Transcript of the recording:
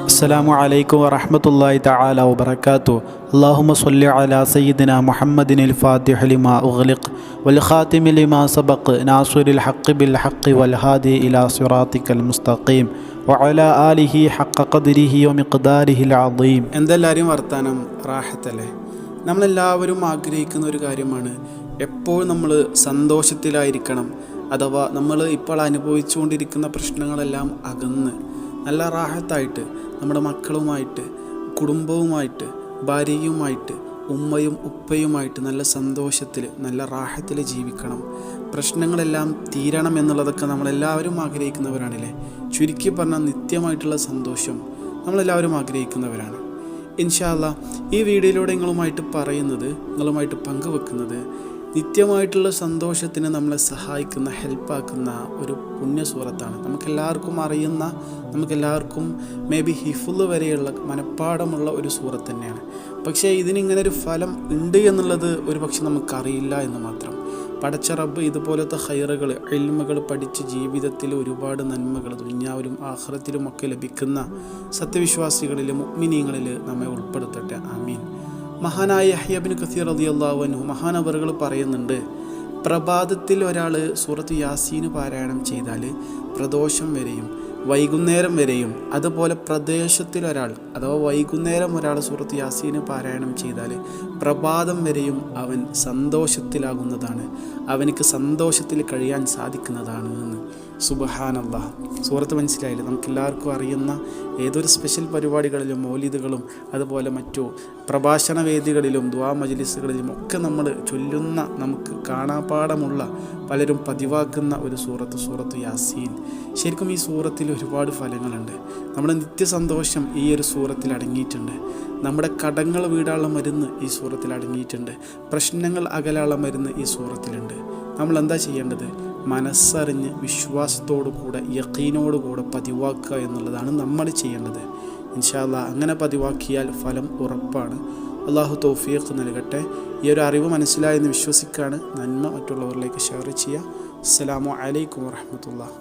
അസ്സലാമു അലൈക്കും വറഹ്മത്തുള്ളാഹി തആല വബറകാതുഹു. അല്ലാഹുമ്മ സ്വല്ലി അലാ സയ്യിദിനാ മുഹമ്മദിനിൽ ഫാത്തിഹി ലിമാ ഉഗ്ലിഖ് വൽ ഖാതിമി ലിമാ സബഖ് നാസിറിൽ ഹഖ് ബിൽ ഹഖ് വൽ ഹാദി ഇലാ സിറാത്തിക്കൽ മുസ്തഖീം വഅലാ ആലിഹി ഹഖ ഖദ്രിഹി വമിഖ്ദാരിഹിൽ അദീം. എന്തെല്ലാവരും വർത്താനം, റാഹത്തല്ലേ? നമ്മളെല്ലാവരും ആഗ്രഹിക്കുന്ന ഒരു കാര്യമാണ് എപ്പോഴും നമ്മൾ സന്തോഷത്തിലായിരിക്കണം. അഥവാ നമ്മൾ ഇപ്പോൾ അനുഭവിച്ചുകൊണ്ടിരിക്കുന്ന പ്രശ്നങ്ങളെല്ലാം അകന്ന് നല്ല റാഹത്തായിട്ട് നമ്മുടെ മക്കളുമായിട്ട്, കുടുംബവുമായിട്ട്, ഭാര്യയുമായിട്ട്, ഉമ്മയും ഉപ്പയുമായിട്ട് നല്ല സന്തോഷത്തിൽ, നല്ല റാഹത്തിൽ ജീവിക്കണം. പ്രശ്നങ്ങളെല്ലാം തീരണം എന്നുള്ളതൊക്കെ നമ്മളെല്ലാവരും ആഗ്രഹിക്കുന്നവരാണല്ലേ. ചുരുക്കി പറഞ്ഞാൽ നിത്യമായിട്ടുള്ള സന്തോഷം നമ്മളെല്ലാവരും ആഗ്രഹിക്കുന്നവരാണ്. ഇൻഷാ അല്ലാഹ് ഈ വീഡിയോയിലൂടെ നിങ്ങളുമായിട്ട് പങ്കുവെക്കുന്നത് നിത്യമായിട്ടുള്ള സന്തോഷത്തിന് നമ്മളെ സഹായിക്കുന്ന, ഹെൽപ്പാക്കുന്ന ഒരു പുണ്യ സൂറത്താണ്. നമുക്കെല്ലാവർക്കും അറിയുന്ന, നമുക്കെല്ലാവർക്കും മേ ബി ഹിഫ്ള് വരെയുള്ള മനഃപ്പാടമുള്ള ഒരു സൂറത്ത് തന്നെയാണ്. പക്ഷേ ഇതിനിങ്ങനെ ഒരു ഫലം ഉണ്ട് എന്നുള്ളത് ഒരു പക്ഷെ നമുക്കറിയില്ല എന്ന് മാത്രം. പടച്ച റബ്ബ് ഇതുപോലത്തെ ഖൈറുകൾ, ഇൽമുകൾ പഠിച്ച് ജീവിതത്തിൽ ഒരുപാട് നന്മകൾ ദുനിയാവിലും ആഖിറത്തിലുമൊക്കെ ലഭിക്കുന്ന സത്യവിശ്വാസികളിൽ, മുഅ്മിനീങ്ങളിൽ നമ്മെ ഉൾപ്പെടുത്തട്ടെ. ആമീൻ. മഹാനായ യഹ്യ ഇബ്നു കസീർ റളിയല്ലാഹു അൻഹു മഹാനവറുകൾ പറയുന്നുണ്ട്, പ്രഭാതത്തിൽ ഒരാൾ സൂറത്ത് യാസീൻ പാരായണം ചെയ്താൽ പ്രദോഷം വരെയും വൈകുന്നേരം വരെയും, അതുപോലെ പ്രദേശത്തിൽ ഒരാൾ അഥവാ വൈകുന്നേരം ഒരാൾ സൂറത്ത് യാസീൻ പാരായണം ചെയ്താൽ പ്രഭാതം വരെയും അവൻ സന്തോഷത്തിലാകുന്നതാണ്, അവനിക്ക് സന്തോഷത്തിൽ കഴിയാൻ സാധിക്കുന്നതാണ് എന്ന്. സുബ്ഹാനല്ലാഹ്. സൂറത്ത് മനസ്സിലായില്ലേ? നമുക്കെല്ലാവർക്കും അറിയുന്ന ഏതൊരു സ്പെഷ്യൽ പരിപാടികളിലും, മൗലിദുകളും അതുപോലെ മറ്റു പ്രഭാഷണ വേദികളിലും ദുആ മജ്ലിസുകളിലും ഒക്കെ നമ്മൾ ചൊല്ലുന്ന, നമുക്ക് കാണാപാഠമുള്ള, പലരും പതിവാക്കുന്ന ഒരു സൂറത്ത് യാസീൻ. ശരിക്കും ഈ സൂറത്തിൽ ഒരുപാട് ഫലങ്ങളുണ്ട്. നമ്മുടെ നിത്യസന്തോഷം ഈ ഒരു സൂറത്തിൽ അടങ്ങിയിട്ടുണ്ട്. നമ്മുടെ കടങ്ങൾ വീടാനുള്ള മരുന്ന് ഈ സൂറത്തിൽ അടങ്ങിയിട്ടുണ്ട്. പ്രശ്നങ്ങൾ അകലാനുള്ള മരുന്ന് ഈ സൂറത്തിലുണ്ട്. നമ്മൾ എന്താ ചെയ്യേണ്ടത്? മനസ്സറിഞ്ഞ് വിശ്വാസത്തോടു കൂടെ, യഖീനോടുകൂടെ പതിവാക്കുക എന്നുള്ളതാണ് നമ്മൾ ചെയ്യേണ്ടത്. ഇൻഷാ അല്ലാഹ് അങ്ങനെ പതിവാക്കിയാൽ ഫലം ഉറപ്പാണ്. അള്ളാഹു തൗഫീഖ് നൽകട്ടെ. ഈ ഒരു അറിവ് മനസ്സിലായെന്ന് വിശ്വസിക്കുകയാണ്. നന്മ മറ്റുള്ളവരിലേക്ക് ഷെയർ ചെയ്യുക. അസ്സലാമു അലൈക്കും വറഹ്മത്തുള്ളാഹി.